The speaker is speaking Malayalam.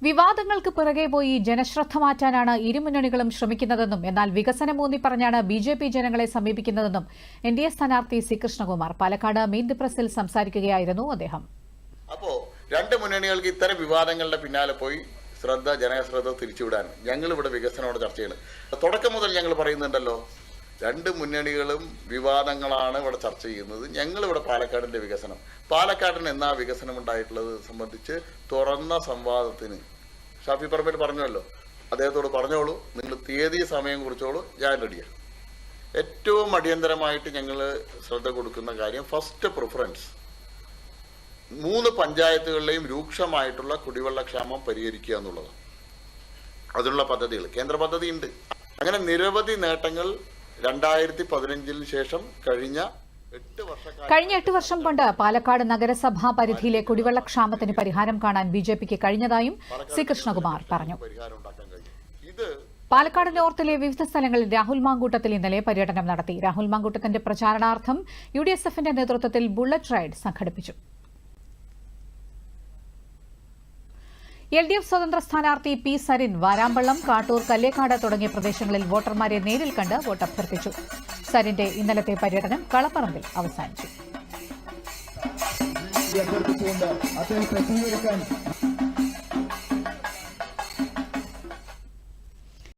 വിവാദങ്ങൾക്ക് പിറകെ പോയി ജനശ്രദ്ധ മാറ്റാനാണ് ഇരുമുന്നണികളും ശ്രമിക്കുന്നതെന്നും എന്നാൽ വികസനമൂന്നി പറഞ്ഞാണ് ബിജെപി ജനങ്ങളെ സമീപിക്കുന്നതെന്നും എൻഡിഎ സ്ഥാനാർത്ഥി C Krishnakumar Palakkad meet the പ്രസിൽ സംസാരിക്കുകയായിരുന്നു അദ്ദേഹം. അപ്പോ രണ്ട് മുന്നണികൾക്ക് ഇത്തരം വിവാദങ്ങളുടെ പിന്നാലെ പോയി ജനശ്രദ്ധ തിരിച്ചുവിടാൻ ഞങ്ങൾ ഇവിടെ വികസനത്തോട് ചർച്ച ചെയ്യണം. തുടക്കം മുതൽ ഞങ്ങൾ പറയുന്നുണ്ടല്ലോ, രണ്ട് മുന്നണികളും വിവാദങ്ങളാണ് ഇവിടെ ചർച്ച ചെയ്യുന്നത്. ഞങ്ങളിവിടെ പാലക്കാടിന്റെ വികസനം, പാലക്കാടിന് എന്നാ വികസനം ഉണ്ടായിട്ടുള്ളത് സംബന്ധിച്ച് തുറന്ന സംവാദത്തിന് ഷാഫി പറമ്പിൽ പറഞ്ഞല്ലോ, അദ്ദേഹത്തോട് പറഞ്ഞോളൂ, നിങ്ങൾ തീയതി സമയം കുറിച്ചോളൂ, ഞാൻ റെഡിയാണ്. ഏറ്റവും അടിയന്തരമായിട്ട് ഞങ്ങൾ ശ്രദ്ധ കൊടുക്കുന്ന കാര്യം ഫസ്റ്റ് പ്രിഫറൻസ് 3 പഞ്ചായത്തുകളിലെയും രൂക്ഷമായിട്ടുള്ള കുടിവെള്ളക്ഷാമം പരിഹരിക്കുക എന്നുള്ളതാണ്. അതിനുള്ള പദ്ധതികൾ കേന്ദ്ര പദ്ധതി ഉണ്ട്. അങ്ങനെ നിരവധി നേട്ടങ്ങൾ 2015 ശേഷം കഴിഞ്ഞ 8 വർഷം കൊണ്ട് പാലക്കാട് നഗരസഭാ പരിധിയിലെ കുടിവെള്ളക്ഷാമത്തിന് പരിഹാരം കാണാൻ ബിജെപിക്ക് കഴിഞ്ഞതായും സി കൃഷ്ണകുമാർ പറഞ്ഞു. പാലക്കാട് നോർത്തിലെ വിവിധ സ്ഥലങ്ങളിൽ രാഹുൽ മാങ്കൂട്ടത്തിൽ ഇന്നലെ പര്യടനം നടത്തി. രാഹുൽ മാങ്കൂട്ടത്തിന്റെ പ്രചാരണാർത്ഥം UDSFന്റെ നേതൃത്വത്തിൽ ബുള്ളറ്റ് റൈഡ് സംഘടിപ്പിച്ചു. LDF സ്വതന്ത്ര സ്ഥാനാർത്ഥി പി സരിൻ വാരാമ്പള്ളം, കാട്ടൂർ, കല്ലേക്കാട് തുടങ്ങിയ പ്രദേശങ്ങളിൽ വോട്ടർമാരെ നേരിൽ കണ്ട് വോട്ട് അഭ്യർത്ഥിച്ചു. സരിന്റെ ഇന്നലത്തെ പര്യടനം കളപ്പറമ്പിൽ അവസാനിച്ചു.